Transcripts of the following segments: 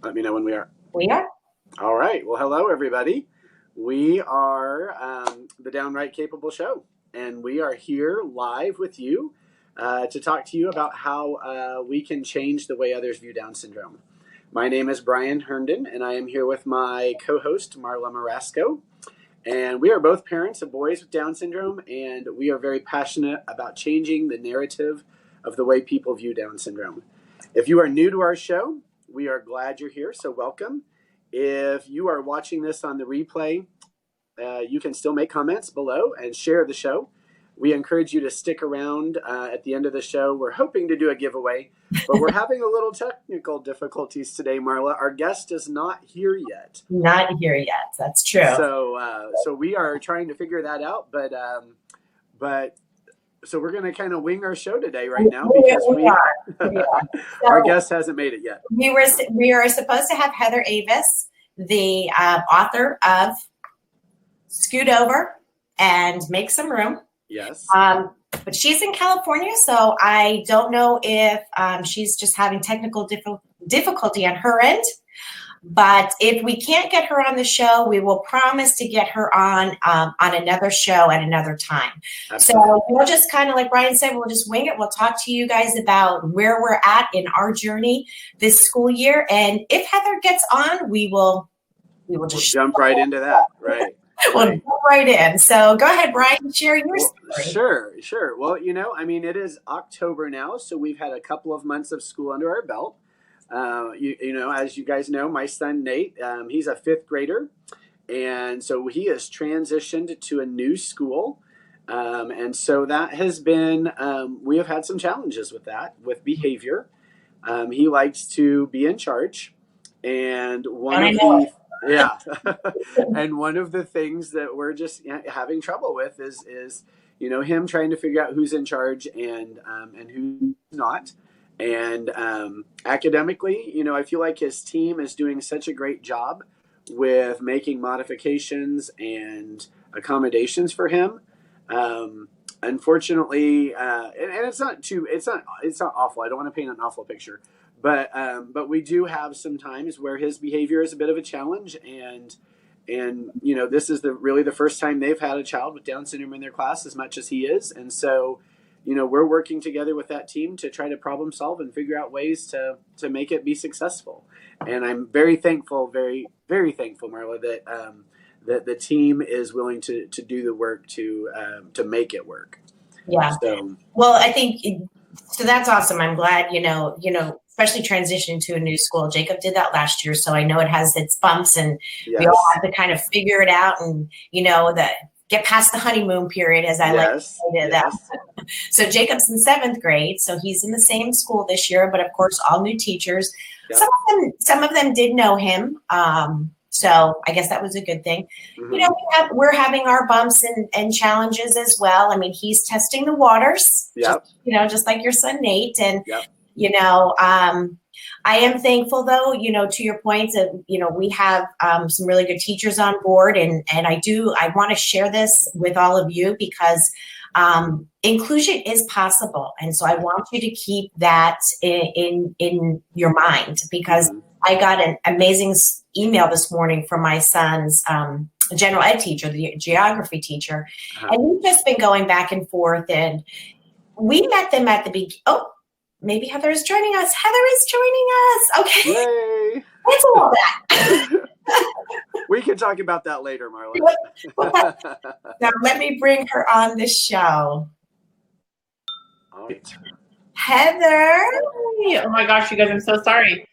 Let me know when we are. We are. All right. Well, hello, everybody. We are the Downright Capable Show, and we are here live with you to talk to you about how we can change the way others view Down syndrome. My name is Brian Herndon, and I am here with my co-host, Marla Marasco. And we are both parents of boys with Down syndrome, and we are very passionate about changing the narrative of the way people view Down syndrome. If you are new to our show, we are glad you're here, so welcome. If you are watching this on the replay, you can still make comments below and share the show. We encourage you to stick around at the end of the show. We're hoping to do a giveaway, but we're having a little technical difficulties today, Marla. Our guest is not here yet. Not here yet. That's true. So we are trying to figure that out, but so we're going to kind of wing our show today right now because we our guest hasn't made it yet. We are supposed to have Heather Avis, the author of Scoot Over and Make Some Room. Yes. But she's in California, so I don't know if she's just having technical difficulty on her end. But if we can't get her on the show, we will promise to get her on another show at another time. Absolutely. So we'll just kind of, like Brian said, we'll just wing it. We'll talk to you guys about where we're at in our journey this school year. And if Heather gets on, we will just jump right into that. Right. We'll jump right in. So go ahead, Brian, share your story. Sure. Well, it is October now, so we've had a couple of months of school under our belt. As you guys know, my son Nate, he's a fifth grader, and so he has transitioned to a new school, and so that has been we have had some challenges with that, with behavior. He likes to be in charge, and and one of the things that we're just having trouble with is him trying to figure out who's in charge and who's not. And academically, I feel like his team is doing such a great job with making modifications and accommodations for him. Unfortunately, and it's not awful. I don't want to paint an awful picture, but we do have some times where his behavior is a bit of a challenge, and this is really the first time they've had a child with Down syndrome in their class as much as he is, and so. We're working together with that team to try to problem solve and figure out ways to make it be successful. And I'm very thankful, very, very thankful, Marla, that the team is willing to do the work to make it work. Yeah. Well, I think so. That's awesome. I'm glad, especially transitioning to a new school. Jacob did that last year, so I know it has its bumps, and we all have to kind of figure it out, and get past the honeymoon period, as I like to say that. So Jacob's in 7th grade, so he's in the same school this year, but of course, all new teachers. Yep. Some of them did know him, so I guess that was a good thing. Mm-hmm. We're having our bumps and challenges as well. I mean, he's testing the waters, just like your son Nate, and I am thankful, though, to your point that, we have some really good teachers on board. And I want to share this with all of you because inclusion is possible. And so I want you to keep that in your mind, because I got an amazing email this morning from my son's general ed teacher, the geography teacher. And we've just been going back and forth. And we met them at the beginning. Oh, maybe Heather is joining us. Heather is joining us. Okay. Yay. That's all that. We can talk about that later, Marla. Now let me bring her on the show. All right. Heather. Hey. Oh my gosh, you guys, I'm so sorry.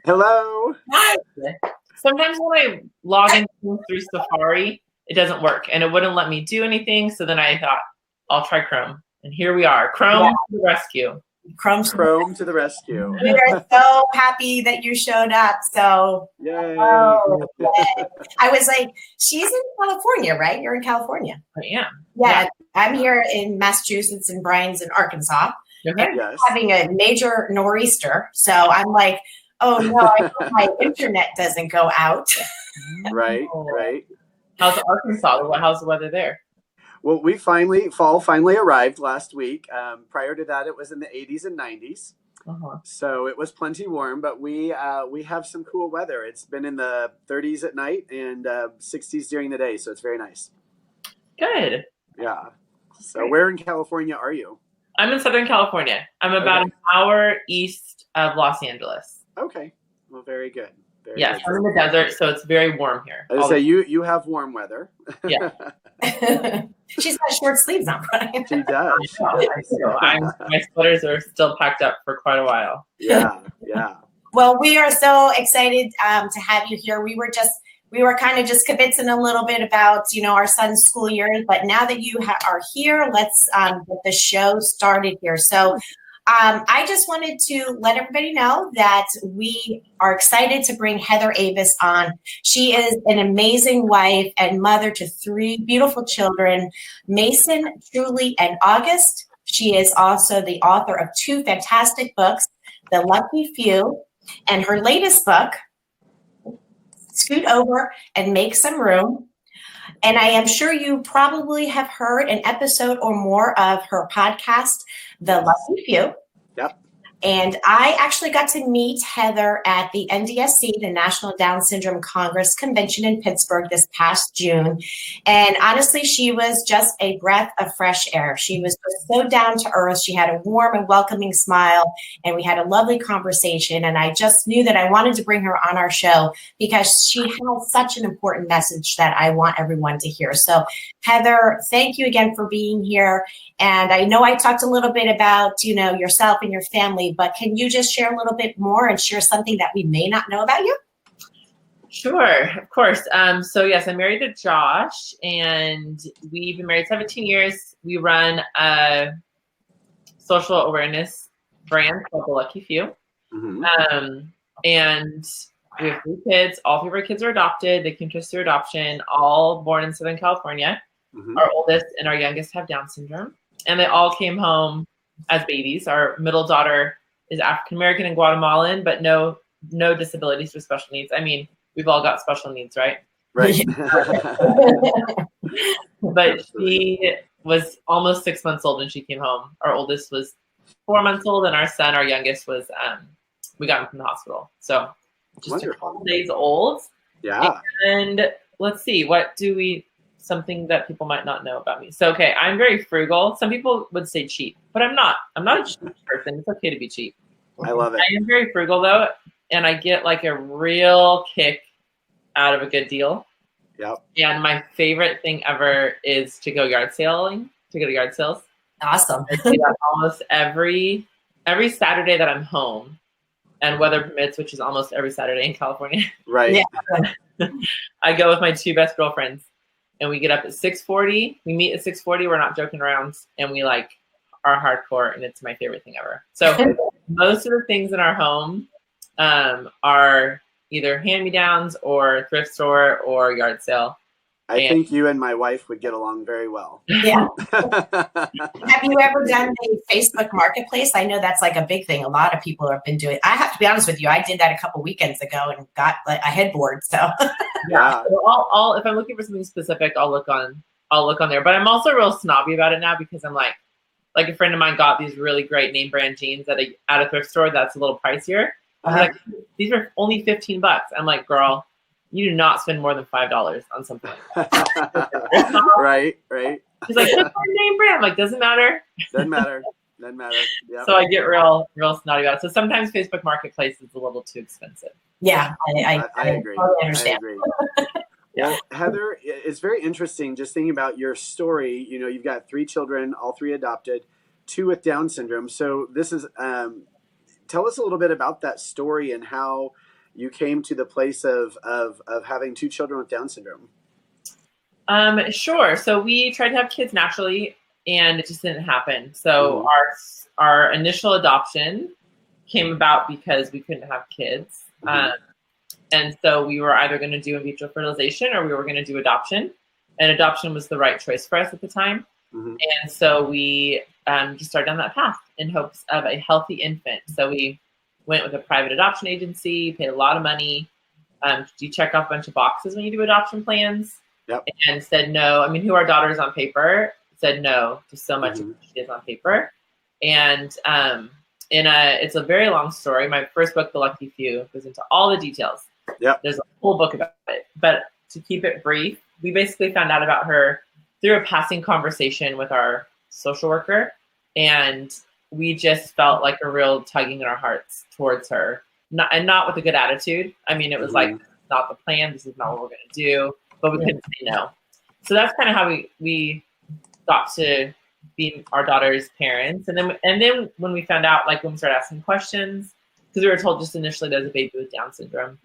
Hello. Hi. Sometimes when I log in through Safari, it doesn't work and it wouldn't let me do anything. So then I thought, I'll try Chrome. And here we are. Chrome to the rescue. Chrome to the rescue. We are so happy that you showed up. So yay. I was like, she's in California, right? You're in California. I am. Yeah. I'm here in Massachusetts and Brian's in Arkansas. Okay. Yes. Having a major nor'easter. So I'm like, oh no, I hope my internet doesn't go out. Right. How's Arkansas? How's the weather there? Well, fall finally arrived last week. Prior to that, it was in the 80s and 90s. So it was plenty warm, but we have some cool weather. It's been in the 30s at night and 60s during the day, so it's very nice. Good. Yeah. So where in California are you? I'm in Southern California. I'm about an hour east of Los Angeles. Okay. Well, very good. Yes, I'm in the desert, so it's very warm here. I was say you have warm weather. Yeah. She's got short sleeves on, Brian. She does. My sweaters are still packed up for quite a while. Yeah. Well, we are so excited to have you here. We were kind of just convincing a little bit about, our son's school year, but now that you are here, let's get the show started here. So I just wanted to let everybody know that we are excited to bring Heather Avis on. She is an amazing wife and mother to 3 beautiful children, Mason, Truly, and August. She is also the author of 2 fantastic books, The Lucky Few, and her latest book, Scoot Over and Make Some Room. And I am sure you probably have heard an episode or more of her podcast, The Lucky Few. Yep. And I actually got to meet Heather at the NDSC, the National Down Syndrome Congress Convention in Pittsburgh this past June. And honestly, she was just a breath of fresh air. She was so down to earth. She had a warm and welcoming smile, and we had a lovely conversation. And I just knew that I wanted to bring her on our show because she has such an important message that I want everyone to hear. So Heather, thank you again for being here. And I know I talked a little bit about, yourself and your family, but can you just share a little bit more and share something that we may not know about you? Sure, of course. So yes, I'm married to Josh, and we've been married 17 years. We run a social awareness brand called The Lucky Few. Mm-hmm. And we have 3 kids. All 3 of our kids are adopted. They came to us through adoption, all born in Southern California. Mm-hmm. Our oldest and our youngest have Down syndrome, and they all came home as babies. Our middle daughter is African-American and Guatemalan, but no disabilities or special needs. I mean, we've all got special needs, right? Right. But she was almost 6 months old when she came home. Our oldest was 4 months old, and our son, our youngest, was we got him from the hospital. So just a couple days old. Yeah. And let's see, something that people might not know about me. So, okay, I'm very frugal. Some people would say cheap, but I'm not. I'm not a cheap person. It's okay to be cheap. I love it. I am very frugal, though, and I get like a real kick out of a good deal. Yep. And my favorite thing ever is to go yard sailing, to go to yard sales. Awesome. I do that almost every Saturday that I'm home, and weather permits, which is almost every Saturday in California. Right. Yeah. I go with my 2 best girlfriends, and we get up at 6:40. We meet at 6:40. We're not joking around, and we are hardcore, and it's my favorite thing ever. So most of the things in our home are either hand-me-downs or thrift store or yard sale. I think you and my wife would get along very well. Yeah. Have you ever done the Facebook Marketplace? I know that's like a big thing. A lot of people have been doing. I have to be honest with you. I did that a couple weekends ago and got a headboard. So yeah. So I'll if I'm looking for something specific, I'll look on there. But I'm also real snobby about it now because I'm like a friend of mine got these really great name brand jeans at a thrift store that's a little pricier. I'm like, these are only $15. I'm like, girl, you do not spend more than $5 on something. Right. She's like, that's our name brand. I'm like, doesn't matter. Doesn't matter. Yep. So I get real snotty about it. So sometimes Facebook Marketplace is a little too expensive. Yeah, I agree. Totally understand. I agree. Well, Heather, it's very interesting just thinking about your story. You've got 3 children, all 3 adopted, 2 with Down syndrome. So this is, tell us a little bit about that story and how you came to the place of having 2 children with Down syndrome. Sure. So we tried to have kids naturally, and it just didn't happen. So our initial adoption came about because we couldn't have kids. And so we were either going to do in vitro fertilization or we were going to do adoption. And adoption was the right choice for us at the time. And so we just started down that path in hopes of a healthy infant. So we went with a private adoption agency, paid a lot of money. You check off a bunch of boxes when you do adoption plans. Yep. And said no. I mean, who our daughter is on paper, said no to so much of what she is on paper. And it's a very long story. My first book, The Lucky Few, goes into all the details. Yeah. There's a whole book about it. But to keep it brief, we basically found out about her through a passing conversation with our social worker. And we just felt like a real tugging in our hearts towards her. Not with a good attitude. I mean, it was like, this is not the plan. This is not what we're going to do. But we couldn't say no. So that's kind of how we got to be our daughter's parents. And then when we found out, like when we started asking questions, because we were told just initially there's a baby with Down syndrome.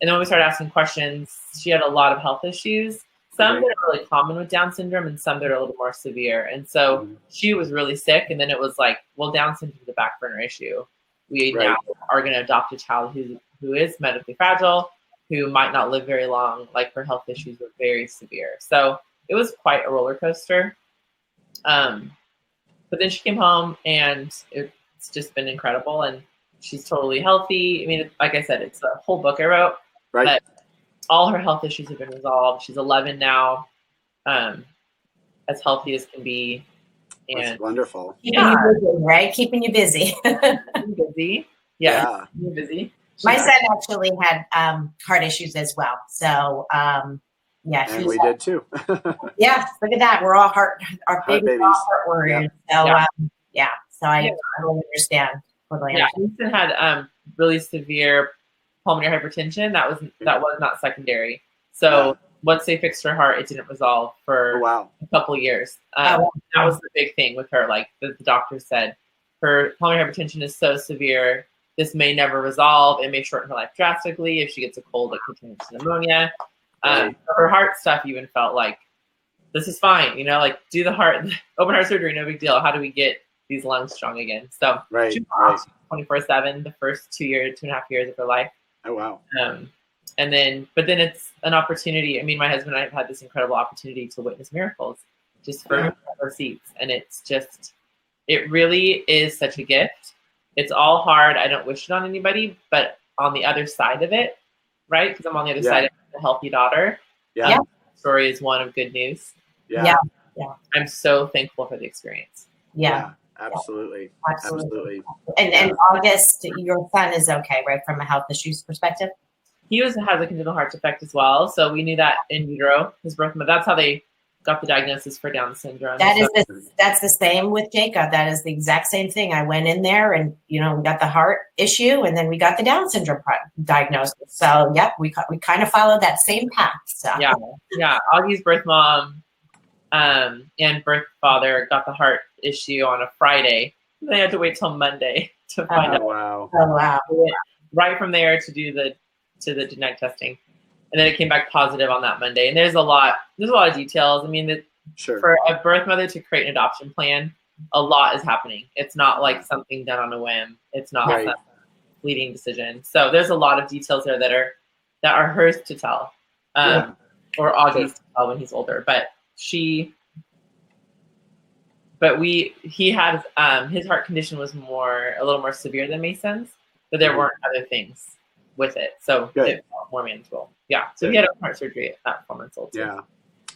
And then when we started asking questions, she had a lot of health issues, some that are really common with Down syndrome and some that are a little more severe. And so she was really sick. And then it was like, well, Down syndrome is a back burner issue. We now are going to adopt a child who is medically fragile, who might not live very long. Like her health issues were very severe. So it was quite a roller coaster. But then she came home and it's just been incredible. And she's totally healthy. I mean, like I said, it's a whole book I wrote. Right. But all her health issues have been resolved. She's 11 now, as healthy as can be. And that's wonderful. Keeping you busy, right? Keeping you busy. Busy. Yeah. Busy. My son actually had heart issues as well. So yeah, and we did too. Yeah, look at that. We're all our babies are all heart warriors. Yep. So so I totally understand. Totally understand. Houston had really severe pulmonary hypertension. That was not secondary. So once they fixed her heart, it didn't resolve for a couple of years. That was the big thing with her. Like the doctor said, her pulmonary hypertension is so severe, this may never resolve. It may shorten her life drastically. If she gets a cold, it could turn into pneumonia. Her heart stuff even felt like, this is fine, like do the open heart surgery, no big deal. How do we get these lungs strong again? So she was 24/7 the first 2.5 years of her life. Oh wow. But then it's an opportunity. I mean, my husband and I have had this incredible opportunity to witness miracles just for our seats, and it really is such a gift. It's all hard. I don't wish it on anybody, but on the other side of it, right? Because I'm on the other side of a healthy daughter. Yeah. The story is one of good news. Yeah. I'm so thankful for the experience. Yeah. Absolutely. And August, your son is okay, right? From a health issues perspective? He has a congenital heart defect as well. So we knew that in utero, his birth mother. That's how they got the diagnosis for Down syndrome. That's the same with Jacob. That is the exact same thing. I went in there and, we got the heart issue and then we got the Down syndrome diagnosis. So we kind of followed that same path. So. Yeah. Augie's birth mom and birth father got the heart issue on a Friday. They had to wait till Monday to find out. Wow. Oh wow. Right from there to do the genetic testing. And then it came back positive on that Monday. And there's a lot of details. I mean, for a birth mother to create an adoption plan, a lot is happening. It's not like something done on a whim. It's not a fleeting decision. So there's a lot of details there that are hers to tell, or Augie's to tell when he's older. But he had his heart condition was a little more severe than Mason's, but there weren't other things with it, so it felt more manageable. Yeah, so he had open heart surgery at 4 months old too. Yeah,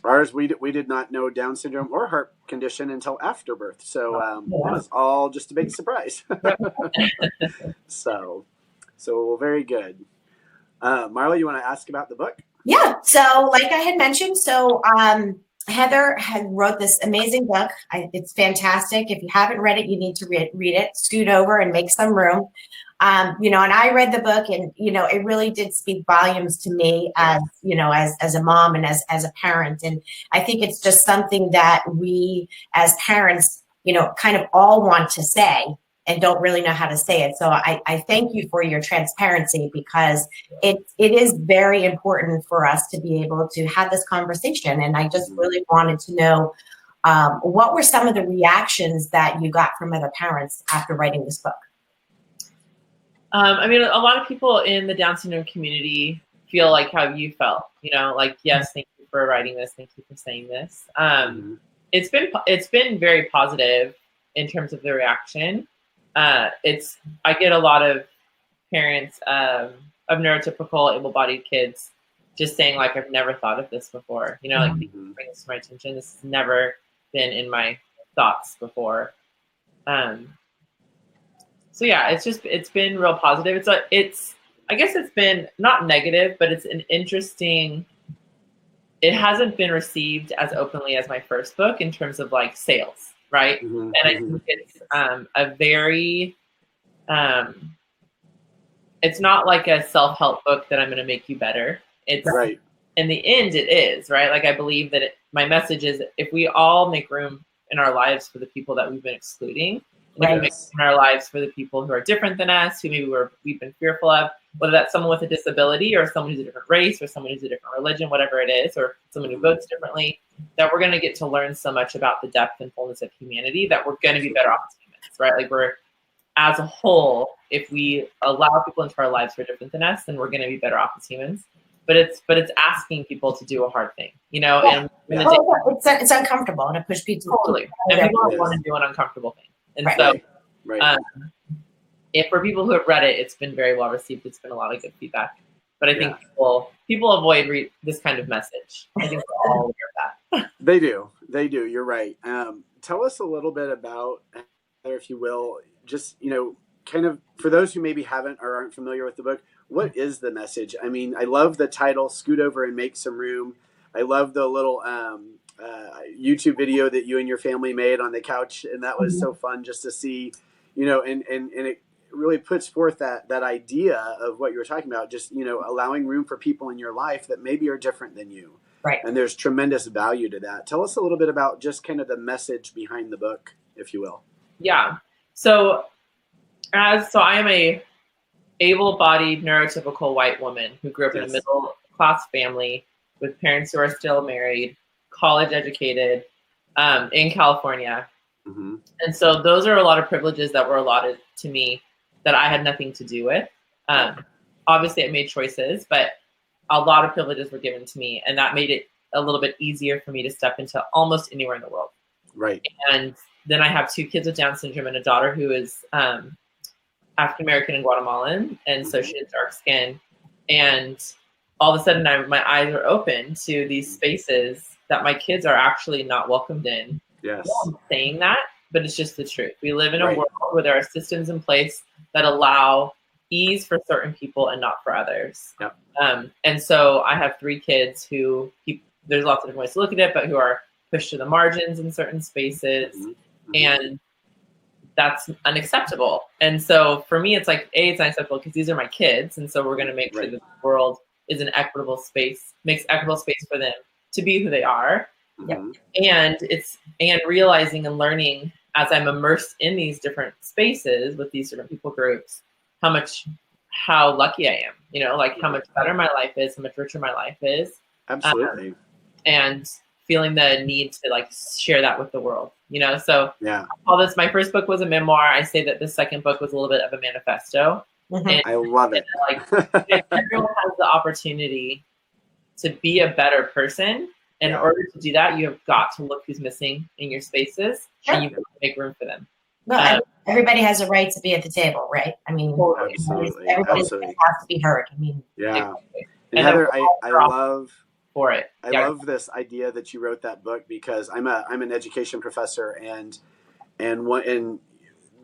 ours we did not know Down syndrome or heart condition until after birth, so it was all just a big surprise. So very good. Marla, you want to ask about the book? Yeah. So, like I had mentioned, Heather had wrote this amazing book. It's fantastic. If you haven't read it, you need to read it. Scoot over and make some room. And I read the book, and it really did speak volumes to me as as a mom and as a parent. And I think it's just something that we as parents, kind of all want to say and don't really know how to say it. So I thank you for your transparency, because it is very important for us to be able to have this conversation. And I just really wanted to know what were some of the reactions that you got from other parents after writing this book? I mean, a lot of people in the Down syndrome community feel like how you felt, yes, thank you for writing this. Thank you for saying this. It's been very positive in terms of the reaction. I get a lot of parents of neurotypical able-bodied kids just saying like, I've never thought of this before, like thank you for bringing this to my attention. This has never been in my thoughts before. yeah, it's been real positive. I guess it's been not negative, but it's an interesting. It hasn't been received as openly as my first book in terms of like sales, right? And I think it's a very, it's not like a self-help book that I'm going to make you better. It's right. In the end, it is, right? Like I believe that my message is if we all make room in our lives for the people that we've been excluding, and if we make room in our lives for the people who are different than us, who maybe we've been fearful of, whether that's someone with a disability or someone who's a different race or someone who's a different religion, whatever it is, or someone who votes differently, that we're going to get to learn so much about the depth and fullness of humanity that we're going to be better off as humans, right? Like we're, as a whole, if we allow people into our lives who are different than us, then we're going to be better off as humans. But it's asking people to do a hard thing, you know. Yeah. And it's uncomfortable, and it pushes people totally. And people don't want to do an uncomfortable thing. And so, if for people who have read it, it's been very well received. It's been a lot of good feedback. But I think people avoid this kind of message. I think we're all aware of that. They do. You're right. Tell us a little bit about, if you will, just kind of for those who maybe haven't or aren't familiar with the book. What is the message? I mean, I love the title, Scoot Over and Make Some Room. I love the little YouTube video that you and your family made on the couch. And that was so fun just to see, and it really puts forth that idea of what you were talking about, just, allowing room for people in your life that maybe are different than you. Right. And there's tremendous value to that. Tell us a little bit about just kind of the message behind the book, if you will. Yeah. So I am a able-bodied, neurotypical white woman who grew up in a middle-class family with parents who are still married, college educated, in California. And so those are a lot of privileges that were allotted to me that I had nothing to do with. Obviously, I made choices, but a lot of privileges were given to me, and that made it a little bit easier for me to step into almost anywhere in the world. Right. And then I have 2 kids with Down syndrome and a daughter who is African-American and Guatemalan, and so she has dark skin. And all of a sudden, my eyes are open to these spaces that my kids are actually not welcomed in. Yes. I'm saying that, but it's just the truth. We live in a world where there are systems in place that allow ease for certain people and not for others. Yep. And so I have 3 kids who, there's lots of different ways to look at it, but who are pushed to the margins in certain spaces. And that's unacceptable. And so for me, it's like, it's unacceptable because these are my kids. And so we're going to make sure that the world is an equitable space, makes equitable space for them to be who they are. And realizing and learning as I'm immersed in these different spaces with these different people groups, how lucky I am, like how much better my life is, how much richer my life is. Absolutely. And feeling the need to like share that with the world, so all this, my first book was a memoir. I say that the second book was a little bit of a manifesto. And, I love it. Like everyone has the opportunity to be a better person. And in order to do that, you have got to look who's missing in your spaces and you've got to make room for them. No, everybody has a right to be at the table, right? I mean, absolutely. Everybody has to be heard. I mean, and Heather, I love for it. I love this idea that you wrote that book because I'm an education professor and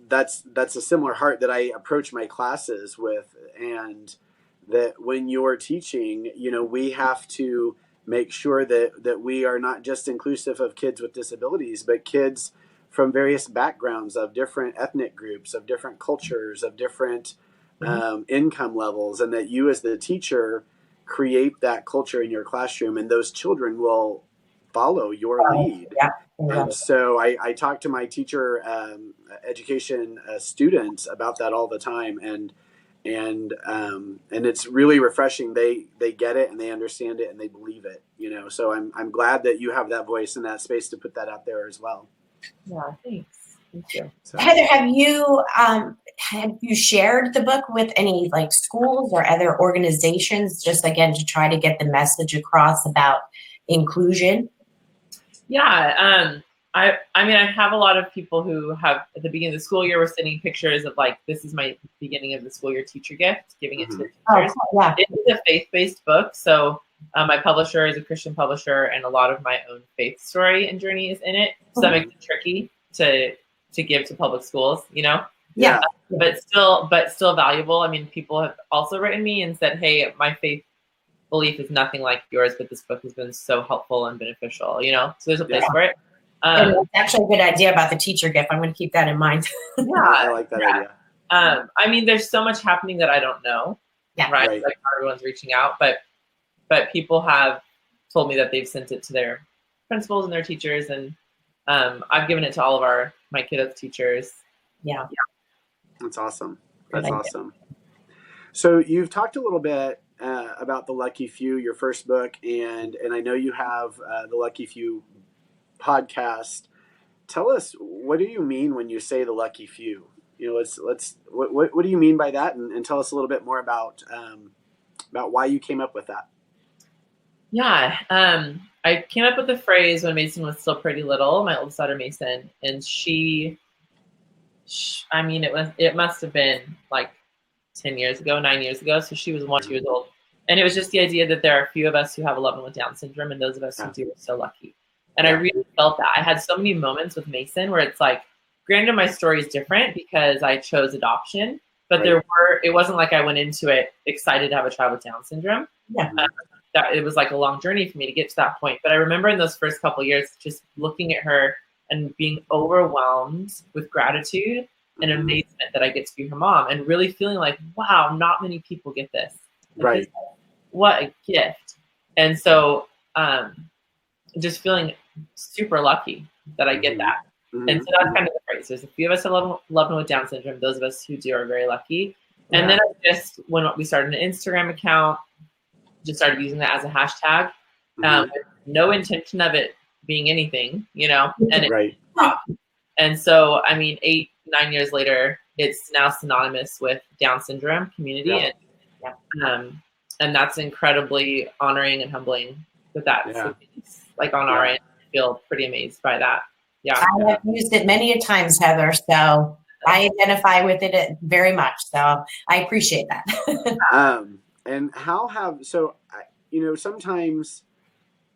that's a similar heart that I approach my classes with, and that when you're teaching, we have to make sure that we are not just inclusive of kids with disabilities, but kids from various backgrounds, of different ethnic groups, of different cultures, of different income levels, and that you as the teacher create that culture in your classroom, and those children will follow your lead. And so I talk to my teacher education students about that all the time, and it's really refreshing. They get it and they understand it and they believe it. So I'm glad that you have that voice and that space to put that out there as well. Yeah, thanks. Thank you. So. Heather, have you shared the book with any like schools or other organizations, just again to try to get the message across about inclusion? Yeah, I mean, I have a lot of people who have at the beginning of the school year were sending pictures of like, this is my beginning of the school year teacher gift, giving it to the teachers. It is a faith-based book, so my publisher is a Christian publisher, and a lot of my own faith story and journey is in it. So that makes it tricky to give to public schools, Yeah. But still valuable. I mean, people have also written me and said, hey, my faith belief is nothing like yours, but this book has been so helpful and beneficial, so there's a place for it. And it's actually a good idea about the teacher gift. I'm going to keep that in mind. I like that idea. I mean, there's so much happening that I don't know, right? Like everyone's reaching out, but people have told me that they've sent it to their principals and their teachers, and I've given it to all of my kiddos' teachers. Yeah. That's awesome. That's awesome. So you've talked a little bit about The Lucky Few, your first book, and I know you have the Lucky Few podcast. Tell us, what do you mean when you say the lucky few? What do you mean by that, and tell us a little bit more about why you came up with that. Yeah, I came up with the phrase when Mason was still pretty little, my oldest daughter Mason, and I mean, it must have been like 9 years ago, so she was 1 year old. And it was just the idea that there are a few of us who have a loved one with Down syndrome, and those of us who do are so lucky. And I really felt that. I had so many moments with Mason where it's like, granted, my story is different because I chose adoption, but it wasn't like I went into it excited to have a child with Down syndrome. Yeah. That it was like a long journey for me to get to that point. But I remember in those first couple of years, just looking at her and being overwhelmed with gratitude and amazement that I get to be her mom, and really feeling like, wow, not many people get this. Right. What a gift. And so just feeling super lucky that I get that. And so that's kind of the phrase. There's a few of us that love one with Down syndrome. Those of us who do are very lucky. And then when we started an Instagram account, just started using that as a hashtag, with no intention of it being anything, and so, I mean, 8-9 years later, it's now synonymous with Down syndrome community, and that's incredibly honoring and humbling that like on our end. I feel pretty amazed by that. Yeah, I have used it many times, Heather, so I identify with it very much. So I appreciate that. And sometimes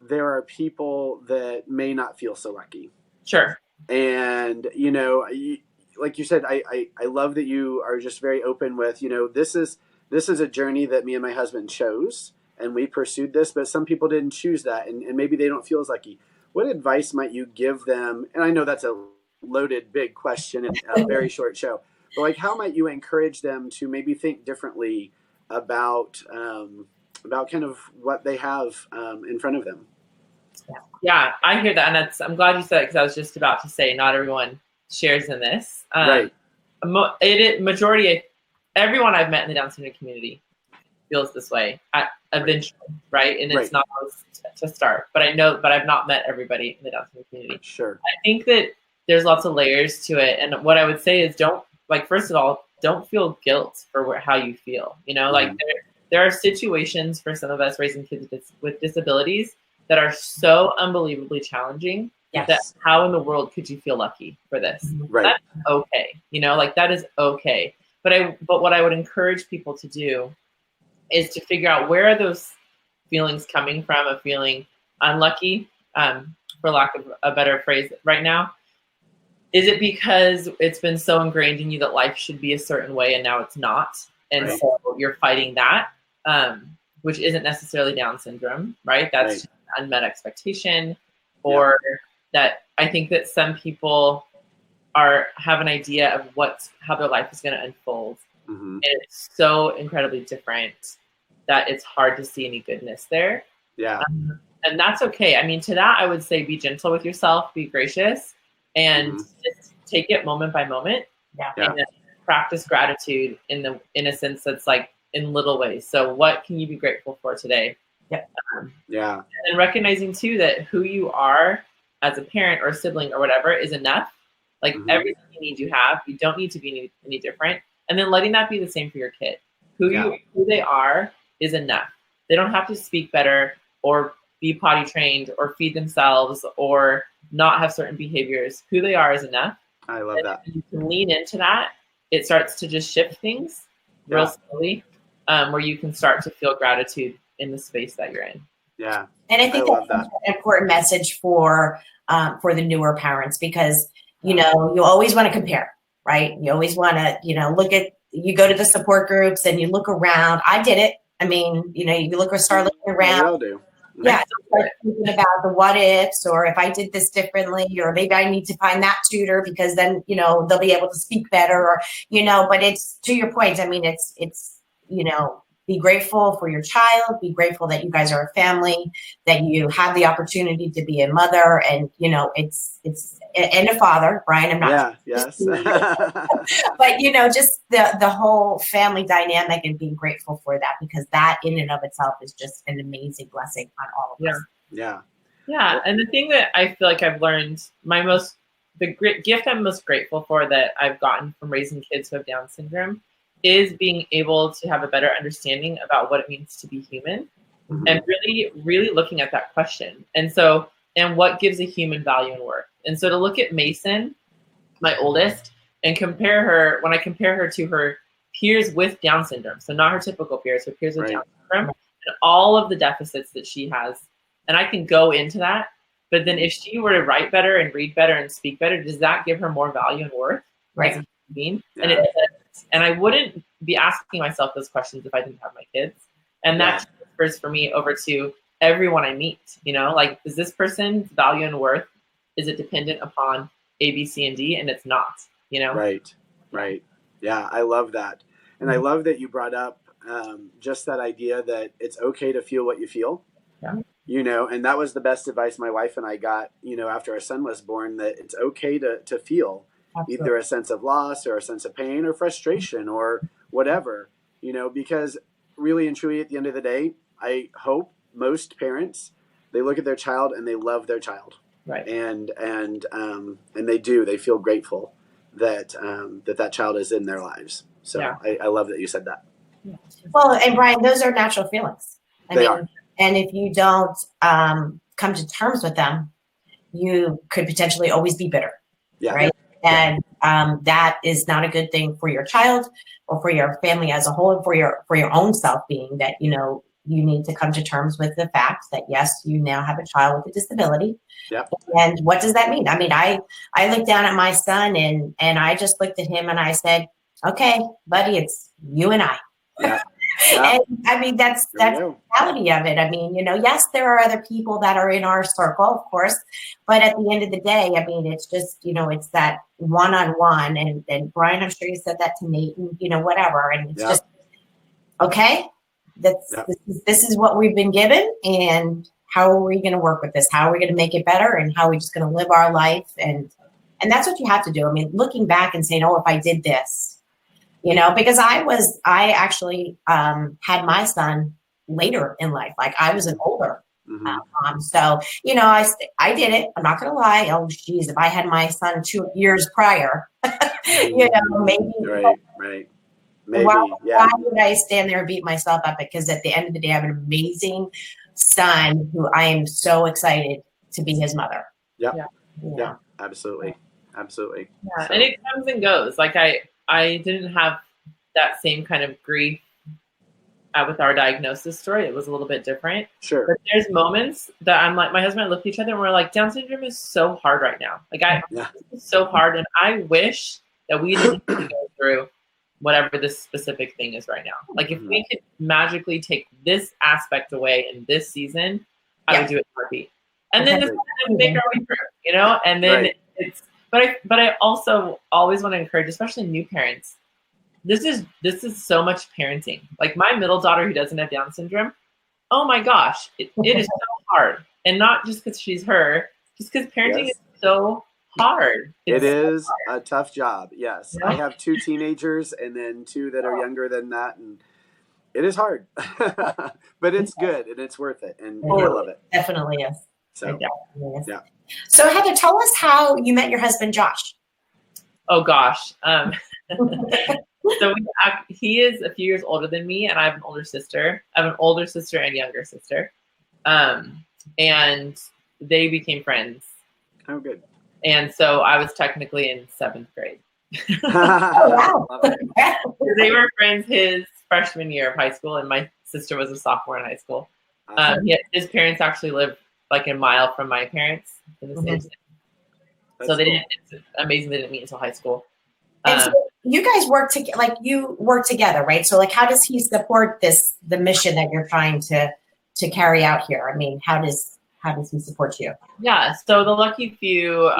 there are people that may not feel so lucky. Sure. And, like you said, I love that you are just very open with, this is a journey that me and my husband chose, and we pursued this, but some people didn't choose that, and maybe they don't feel as lucky. What advice might you give them? And I know that's a loaded, big question and a very short show, but like, how might you encourage them to maybe think differently about kind of what they have in front of them? Yeah, I hear that, and I'm glad you said it, because I was just about to say not everyone shares in this. Right. Majority, everyone I've met in the Down syndrome community feels this way eventually, right? And it's not always to start, but I've not met everybody in the Down syndrome community. Sure. I think that there's lots of layers to it, and what I would say is first of all, don't feel guilt for how you feel. Like there are situations for some of us raising kids with disabilities that are so unbelievably challenging that how in the world could you feel lucky for this? Right. That's okay. That is okay. But what I would encourage people to do is to figure out, where are those feelings coming from of feeling unlucky, for lack of a better phrase right now. Is it because it's been so ingrained in you that life should be a certain way and now it's not? And so you're fighting that, which isn't necessarily Down syndrome, right? That's just an unmet expectation, or that I think that some people have an idea of how their life is going to unfold. And it's so incredibly different that it's hard to see any goodness there. Yeah. And that's okay. I mean, to that, I would say be gentle with yourself, be gracious, and just take it moment by moment. Yeah. And then practice gratitude in a sense that's like in little ways. So what can you be grateful for today? And recognizing too that who you are as a parent or a sibling or whatever is enough. Like everything you need, you have. You don't need to be any different. And then letting that be the same for your kid. Who they are is enough. They don't have to speak better or be potty trained or feed themselves or not have certain behaviors. Who they are is enough. I love that. You can lean into that. It starts to just shift things real slowly, where you can start to feel gratitude in the space that you're in. Yeah. And I think that's an important message for the newer parents, because, you always want to compare. right? You always want to, you go to the support groups and you look around. I did it. I mean, you start looking around. We all do. Yeah, start thinking about the what ifs, or if I did this differently, or maybe I need to find that tutor because then, they'll be able to speak better, or, but it's to your point. I mean, it's, be grateful for your child, be grateful that you guys are a family, that you have the opportunity to be a mother and, and a father, Brian, I'm not. Yeah, yes. But, just the whole family dynamic and being grateful for that, because that in and of itself is just an amazing blessing on all of us. Yeah. And the thing that I feel like I've learned, the gift I'm most grateful for that I've gotten from raising kids who have Down syndrome is being able to have a better understanding about what it means to be human, and really, really looking at that question. And what gives a human value and worth? And so to look at Mason, my oldest, and compare her, when I compare her to her peers with Down syndrome, so not her typical peers, her peers with Down syndrome, and all of the deficits that she has, and I can go into that, but then if she were to write better and read better and speak better, does that give her more value and worth as a human being? And it does. And I wouldn't be asking myself those questions if I didn't have my kids. And that transfers for me over to everyone I meet, like, is this person's value and worth, is it dependent upon A, B, C, and D? And it's not, Right. Yeah, I love that. And I love that you brought up just that idea that it's okay to feel what you feel. Yeah. And that was the best advice my wife and I got, after our son was born, that it's okay to feel either a sense of loss or a sense of pain or frustration or whatever, because really and truly at the end of the day, I hope most parents, they look at their child and they love their child. Right. And they feel grateful that that child is in their lives. So I love that you said that. Well, and Brian, those are natural feelings. They are. And if you don't come to terms with them, you could potentially always be bitter. Yeah. Right. And that is not a good thing for your child or for your family as a whole, and for your own self-being, that, you need to come to terms with the fact that, yes, you now have a child with a disability. Yep. And what does that mean? I mean, I looked down at my son and I just looked at him and I said, okay, buddy, it's you and I. Yeah. And I mean, that's the reality of it. I mean, yes, there are other people that are in our circle, of course, but at the end of the day, I mean, it's just, it's that one-on-one, and Brian, I'm sure you said that to Nate, and whatever. And it's just, okay, this is what we've been given, and how are we going to work with this? How are we going to make it better? And how are we just going to live our life? And that's what you have to do. I mean, looking back and saying, oh, if I did this, because I actually had my son later in life. Like, I was an older mom. So, I did it. I'm not going to lie. Oh, geez, if I had my son 2 years prior, maybe. Right. Maybe, why would I stand there and beat myself up? Because at the end of the day, I have an amazing son who I am so excited to be his mother. Yeah, absolutely. Yeah, so. And it comes and goes. Like, I didn't have that same kind of grief with our diagnosis story. It was a little bit different. Sure. But there's moments that I'm like, my husband and I look at each other and we're like, Down syndrome is so hard right now. Like, it's so hard. And I wish that we didn't have to go through whatever this specific thing is right now. Like, if we could magically take this aspect away in this season, I would do it in a heartbeat. And then just make our way through, and then but I also always want to encourage, especially new parents, this is so much parenting. Like, my middle daughter who doesn't have Down syndrome, oh my gosh, it is so hard. And not just because she's her, just because parenting is so hard. It is a tough job. Yes. I have 2 teenagers and then 2 that are younger than that. And it is hard, but it's good and it's worth it. And I love it. Definitely is. So, yeah. So, Heather, tell us how you met your husband, Josh. Oh, gosh. So he is a few years older than me, and I have an older sister. I have an older sister and younger sister. And they became friends. Oh, good. And so I was technically in 7th grade. Oh, wow. They were friends his freshman year of high school, and my sister was a sophomore in high school. His parents actually lived like a mile from my parents in the same city. So they didn't. It's amazing they didn't meet until high school. And so you guys work together, right? So like, how does he support the mission that you're trying to carry out here? I mean, how does he support you? Yeah. So the Lucky Few,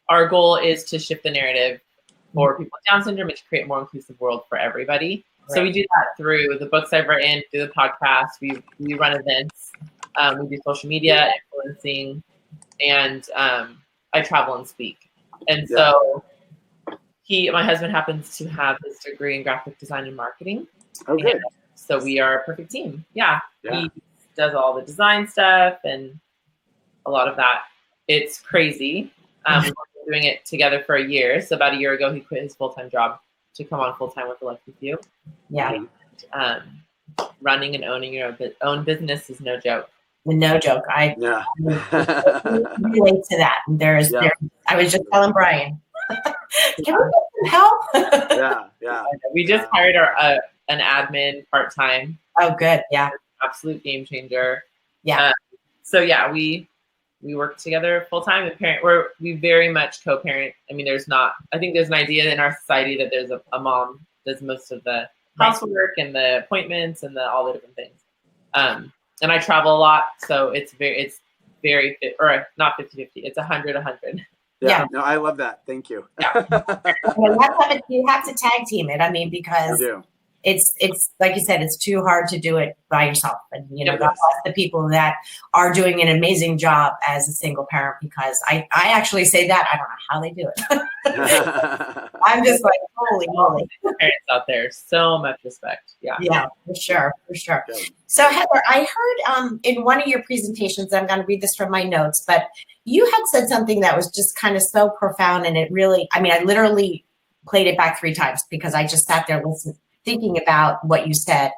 our goal is to shift the narrative for people with Down syndrome and to create a more inclusive world for everybody. Right. So we do that through the books I've written, through the podcast. We run events. We do social media, influencing, and I travel and speak. And so my husband happens to have his degree in graphic design and marketing. Oh, good. So we are a perfect team. Yeah. He does all the design stuff and a lot of that. It's crazy. We've been doing it together for a year. So about a year ago, he quit his full-time job to come on full-time with the Lucky Few. Yeah. Running and owning your own business is no joke. No joke. I relate to that. I was just telling Brian, can we get some help? We just hired an admin part-time. Oh, good. Yeah. Absolute game changer. Yeah. So we work together full-time and we very much co-parent. I mean, I think there's an idea in our society that there's a mom does most of the housework and the appointments and all the different things. And I travel a lot, so it's very not 50-50. It's 100-100. Yeah. No, I love that. Thank you. Yeah. You have to tag team it. I mean, because it's like you said, it's too hard to do it by yourself. And God bless the people that are doing an amazing job as a single parent, because I actually say that I don't know how they do it. I'm just like, holy moly. Parents out there, so much respect. Yeah, for sure. So Heather, I heard in one of your presentations, I'm going to read this from my notes, but you had said something that was just kind of so profound, and it really, I mean, I literally played it back 3 times because I just sat there listening, thinking about what you said.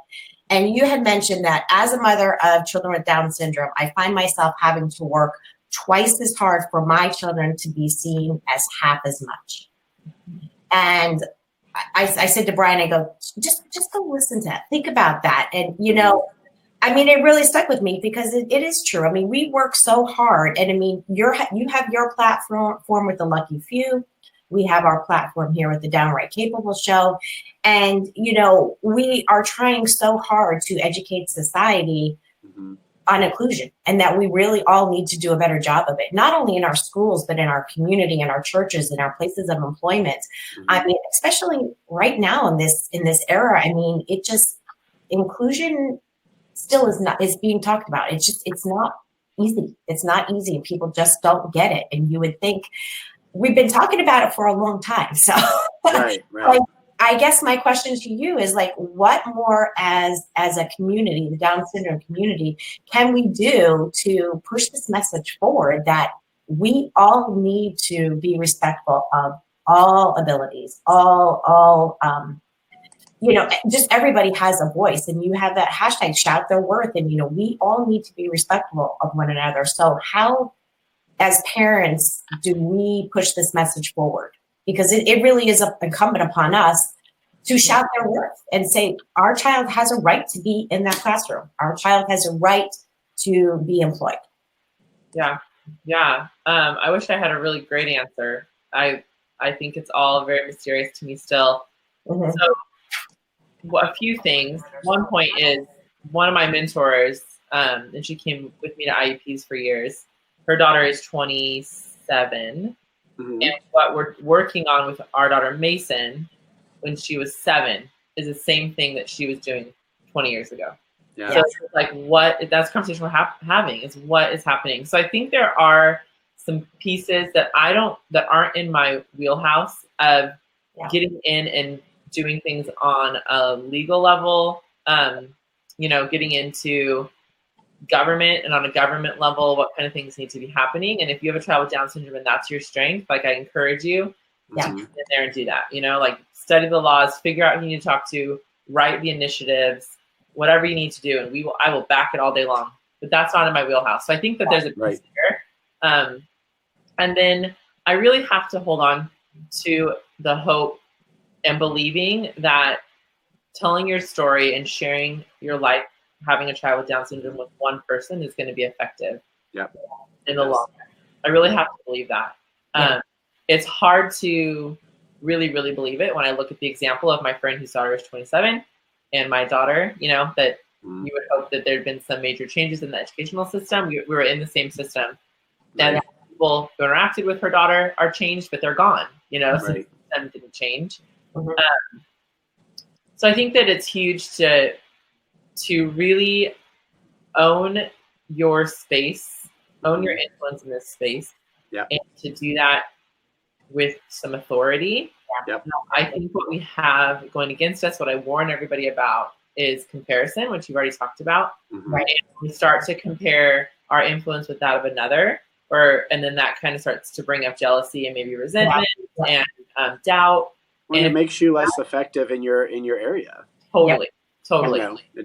And you had mentioned that as a mother of children with Down syndrome, I find myself having to work twice as hard for my children to be seen as half as much. And I said to Brian, I go, just go listen to that. Think about that. And, I mean, it really stuck with me because it is true. I mean, we work so hard. And I mean, you have your platform with the Lucky Few. We have our platform here with the Downright Capable Show. And, we are trying so hard to educate society on inclusion, and that we really all need to do a better job of it, not only in our schools, but in our community, in our churches, in our places of employment. I mean, especially right now in this era, I mean, inclusion still is being talked about. It's not easy. It's not easy. People just don't get it. And you would think, we've been talking about it for a long time. So right. Like, I guess my question to you is like, what more as a community, the Down syndrome community, can we do to push this message forward that we all need to be respectful of all abilities, just everybody has a voice, and you have that hashtag shout their worth, and we all need to be respectful of one another. So how, as parents, do we push this message forward? Because it really is incumbent upon us to shout their worth and say, our child has a right to be in that classroom. Our child has a right to be employed. Yeah. I wish I had a really great answer. I think it's all very mysterious to me still. Mm-hmm. So a few things. One point is, one of my mentors, and she came with me to IEPs for years. Her daughter is 27. Mm-hmm. And what we're working on with our daughter Mason, when she was 7, is the same thing that she was doing 20 years ago. Yeah. So it's like, that's the conversation we're having, is what is happening. So I think there are some pieces that aren't in my wheelhouse of getting in and doing things on a legal level, getting into government, and on a government level, what kind of things need to be happening. And if you have a child with Down syndrome and that's your strength, I encourage you to get in there and do that. Study the laws, figure out who you need to talk to, write the initiatives, whatever you need to do, and I will back it all day long. But that's not in my wheelhouse. So I think that there's a piece there. And then I really have to hold on to the hope and believing that telling your story and sharing your life, having a child with Down syndrome with one person, is going to be effective in the long run. I really have to believe that. It's hard to really, really believe it when I look at the example of my friend whose daughter is 27 and my daughter, that you would hope that there'd been some major changes in the educational system. We were in the same system. And the people who interacted with her daughter are changed, but they're gone, so the system didn't change. So I think that it's huge to really own your space, own your influence in this space, and to do that with some authority. I think what we have going against us, what I warn everybody about, is comparison, which you've already talked about. Right? And we start to compare our influence with that of another, and then that kind of starts to bring up jealousy and maybe resentment and doubt. Well, it makes you less effective in your area. Totally.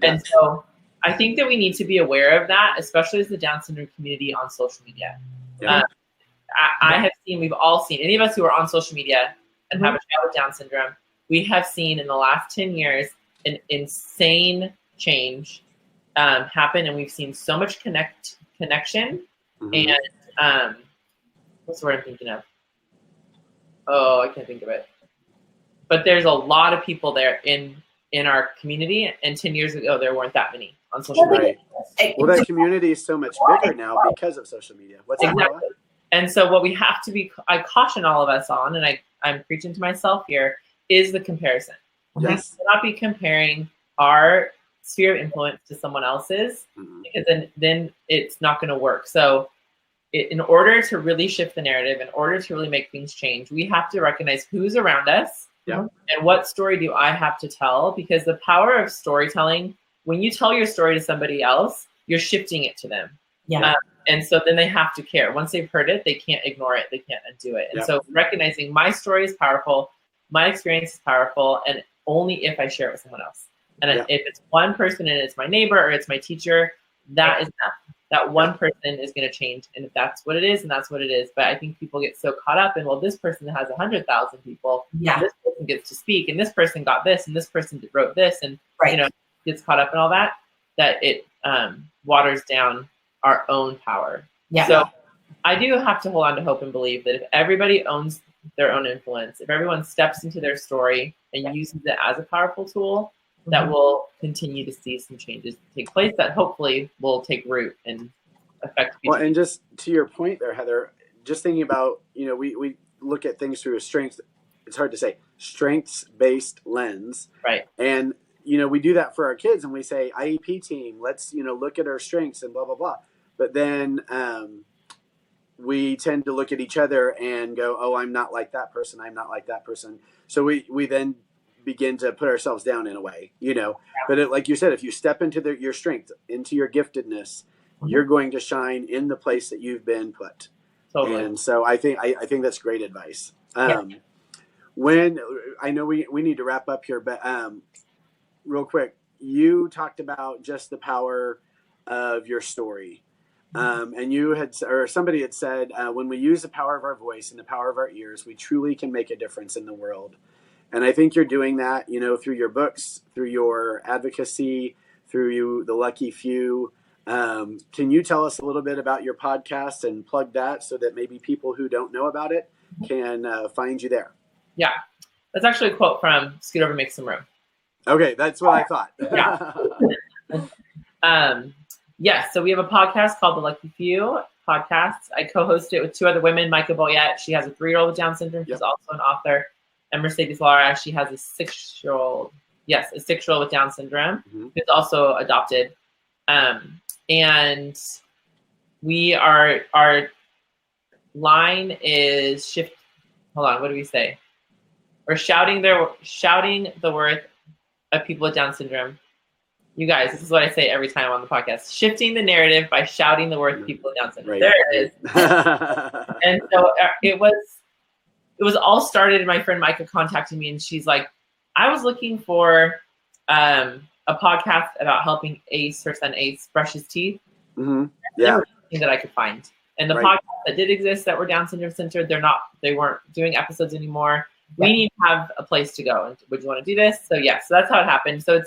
And so I think that we need to be aware of that, especially as the Down syndrome community on social media. I have seen, we've all seen, any of us who are on social media and have a child with Down syndrome, we have seen in the last 10 years an insane change happen, and we've seen so much connection and what's the word I'm thinking of? Oh, I can't think of it. But there's a lot of people there in our community, and 10 years ago there weren't that many on social media. Well, that community is so much bigger now because of social media. What's that? And so what we have to be, I caution all of us on, and I'm preaching to myself here, is the comparison. We should not be comparing our sphere of influence to someone else's, because then it's not going to work. So in order to really shift the narrative, in order to really make things change, we have to recognize who's around us and what story do I have to tell, because the power of storytelling, when you tell your story to somebody else, you're shifting it to them. And so then they have to care. Once they've heard it, they can't ignore it. They can't undo it. And so recognizing my story is powerful, my experience is powerful, and only if I share it with someone else. And if it's one person and it's my neighbor or it's my teacher, that is enough. That one person is going to change. And if that's what it is, and that's what it is. But I think people get so caught up in, well, this person has 100,000 people. This person gets to speak, and this person got this, and this person wrote this, and gets caught up in all that, that it waters down our own power. So I do have to hold on to hope and believe that if everybody owns their own influence, if everyone steps into their story and uses it as a powerful tool, that we'll continue to see some changes take place that hopefully will take root and affect people. Well, and just to your point there, Heather, just thinking about, we look at things through a it's hard to say, strengths-based lens. Right. And, we do that for our kids, and we say, IEP team, let's, look at our strengths and blah, blah, blah. But then we tend to look at each other and go, oh, I'm not like that person. I'm not like that person. So we then begin to put ourselves down in a way, But like you said, if you step into your strength, into your giftedness, you're going to shine in the place that you've been put. Totally. And so I think that's great advice. When I know we need to wrap up here, but real quick, you talked about just the power of your story. And somebody had said, when we use the power of our voice and the power of our ears, we truly can make a difference in the world. And I think you're doing that, through your books, through your advocacy, through the Lucky Few. Can you tell us a little bit about your podcast and plug that so that maybe people who don't know about it can find you there? Yeah, that's actually a quote from Scoot Over, Make Some Room. Okay, that's what I thought. Yes, so we have a podcast called The Lucky Few Podcast. I co-host it with two other women, Micah Boyette. She has a 3-year-old with Down syndrome. She's also an author. And Mercedes Lara, she has a 6-year-old with Down syndrome, who's also adopted. And our line is shift. Hold on, what do we say? We're shouting the worth of people with Down syndrome. You guys, this is what I say every time on the podcast: shifting the narrative by shouting the worth of people with Down syndrome. Right. There it is. And so it was all started, and my friend Micah contacted me, and she's like, I was looking for a podcast about helping her son Ace, brush his teeth. Yeah. There was nothing that I could find. And the podcasts that did exist that were Down syndrome centered, they weren't doing episodes anymore. We need to have a place to go. And would you want to do this? So so that's how it happened. So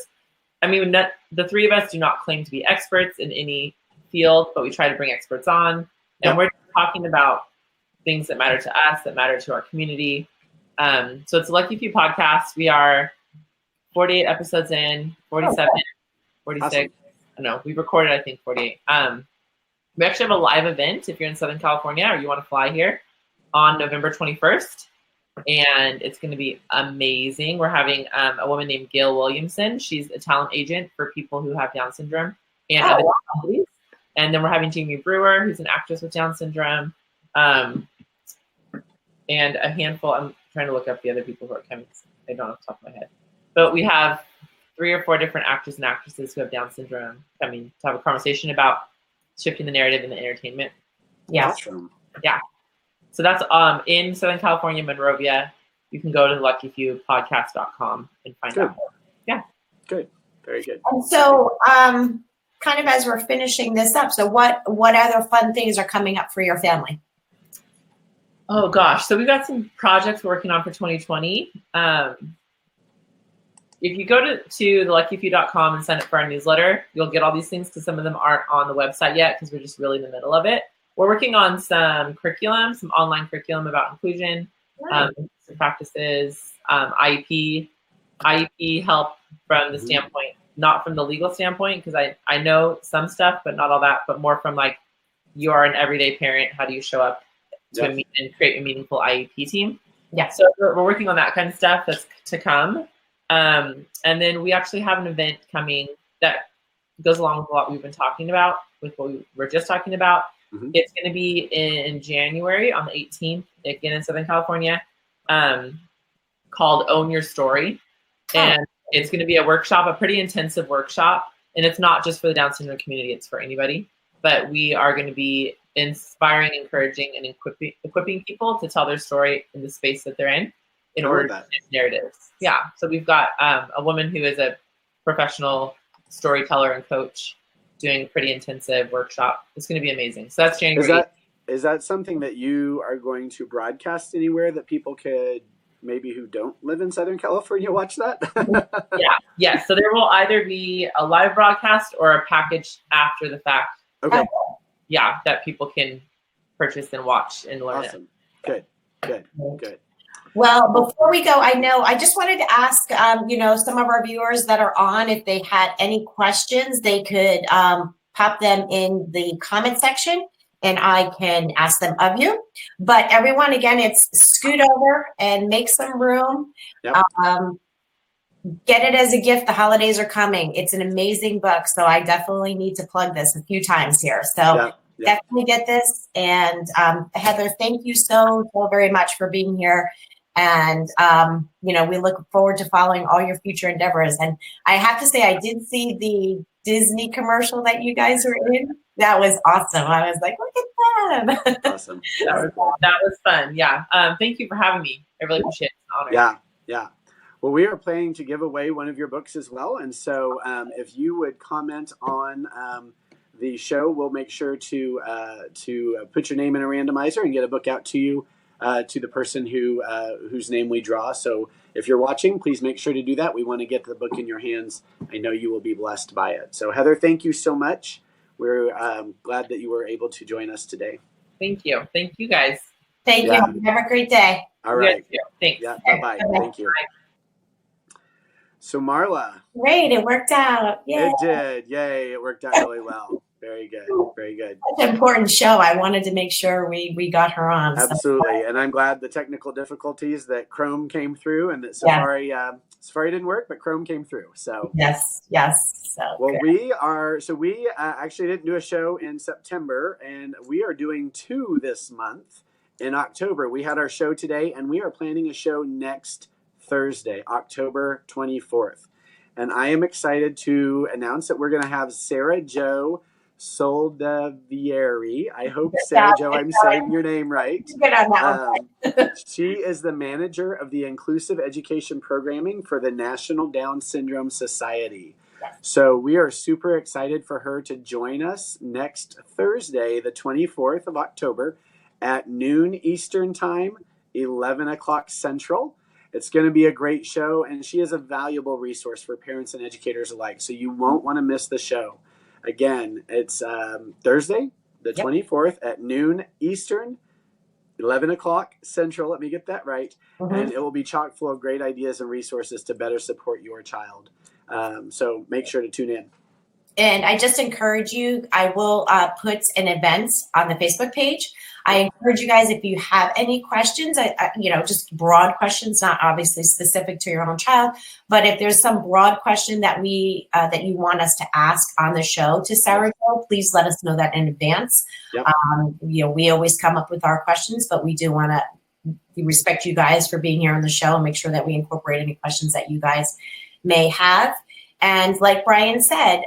the three of us do not claim to be experts in any field, but we try to bring experts on. And we're talking about things that matter to us, that matter to our community. So it's a Lucky Few podcast. We are 48 episodes in, 47, 46. Awesome. I don't know. We've recorded, I think, 48. We actually have a live event if you're in Southern California or you want to fly here on November 21st. And it's going to be amazing. We're having a woman named Gail Williamson. She's a talent agent for people who have Down syndrome and other disabilities. And then we're having Jamie Brewer, who's an actress with Down syndrome. And a handful. I'm trying to look up the other people who are coming. I don't off the top of my head. But we have 3 or 4 different actors and actresses who have Down syndrome coming to have a conversation about shifting the narrative in the entertainment. Yeah. Awesome. Yeah. So that's in Southern California, Monrovia. You can go to luckyfewpodcast.com and find out more. Yeah. Good. Very good. And so kind of as we're finishing this up, so what other fun things are coming up for your family? Oh gosh. So we've got some projects we're working on for 2020. If you go to theluckyfew.com and sign up for our newsletter, you'll get all these things because some of them aren't on the website yet because we're just really in the middle of it. We're working on some curriculum, some online curriculum about inclusion, some practices, IEP help from the standpoint, not from the legal standpoint, because I know some stuff, but not all that, but more from like, you are an everyday parent. How do you show up to and create a meaningful IEP team? Yeah. So we're working on that kind of stuff that's to come. And then we actually have an event coming that goes along with what we've been talking about, with what we were just talking about. Mm-hmm. It's going to be in January on the 18th, again in Southern California, called Own Your Story. And it's going to be a workshop, a pretty intensive workshop. And it's not just for the Down syndrome community, it's for anybody. But we are going to be inspiring, encouraging, and equipping people to tell their story in the space that they're in order to shift narratives. Yeah. So we've got a woman who is a professional storyteller and coach doing a pretty intensive workshop. It's going to be amazing. So that's January. Is that something that you are going to broadcast anywhere that people could maybe who don't live in Southern California watch that? Yeah. So there will either be a live broadcast or a package after the fact. Okay. Yeah, that people can purchase and watch and learn. Awesome. Good. Well, before we go, I just wanted to ask, some of our viewers that are on, if they had any questions, they could pop them in the comment section and I can ask them of you. But everyone, again, it's scoot over and make some room. Yep. Get it as a gift. The holidays are coming. It's an amazing book. So I definitely need to plug this a few times here. So definitely get this. And Heather, thank you so very much for being here. And, we look forward to following all your future endeavors. And I have to say, I did see the Disney commercial that you guys were in. That was awesome. I was like, look at them. Awesome. That was fun. Yeah. Thank you for having me. I really appreciate it. It's an honor. Yeah. Well, we are planning to give away one of your books as well. And so if you would comment on the show, we'll make sure to put your name in a randomizer and get a book out to you, to the person whose name we draw. So if you're watching, please make sure to do that. We want to get the book in your hands. I know you will be blessed by it. So Heather, thank you so much. We're glad that you were able to join us today. Thank you. Thank you, guys. Thank you. Have a great day. All right. Thanks. Yeah. Bye-bye. Thank you. So Marla. Great. It worked out. Yay. It did. Yay. It worked out really well. Very good. Very good. Such an important show. I wanted to make sure we got her on. Absolutely. And I'm glad the technical difficulties that Chrome came through and that Safari didn't work, but Chrome came through. So yes. So well, we actually didn't do a show in September, and we are doing 2 this month in October. We had our show today, and we are planning a show next Thursday, October 24th. And I am excited to announce that we're going to have Sarah Jo Soldavieri. I hope, Sarah Jo, I'm saying your name right. She is the manager of the Inclusive Education Programming for the National Down Syndrome Society. So we are super excited for her to join us next Thursday, the 24th of October at noon Eastern Time, 11 o'clock Central. It's going to be a great show, and she is a valuable resource for parents and educators alike. So you won't want to miss the show. Again, it's Thursday, the 24th at noon Eastern, 11 o'clock Central, let me get that right. Mm-hmm. And it will be chock full of great ideas and resources to better support your child. So make sure to tune in. And I just encourage you, I will put an event on the Facebook page. I encourage you guys, if you have any questions, just broad questions, not obviously specific to your own child, but if there's some broad question that that you want us to ask on the show to Sarah Jo, please let us know that in advance. Yep. We always come up with our questions, but we do want to respect you guys for being here on the show and make sure that we incorporate any questions that you guys may have. And like Brian said,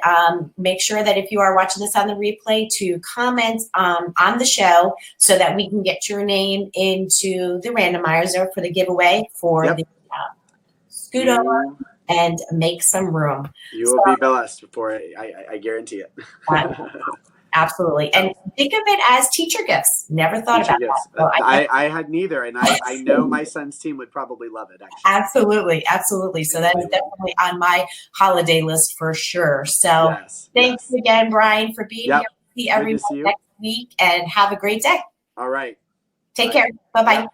make sure that if you are watching this on the replay to comment on the show so that we can get your name into the randomizer for the giveaway for the scoot over and make some room. You will be blessed for it. I guarantee it. Absolutely. And think of it as teacher gifts. Never thought about that. So I had neither. And I know my son's team would probably love it, actually. Absolutely. Absolutely. So that is definitely on my holiday list for sure. So thanks again, Brian, for being here. See everyone next week and have a great day. All right. Take care. Bye-bye.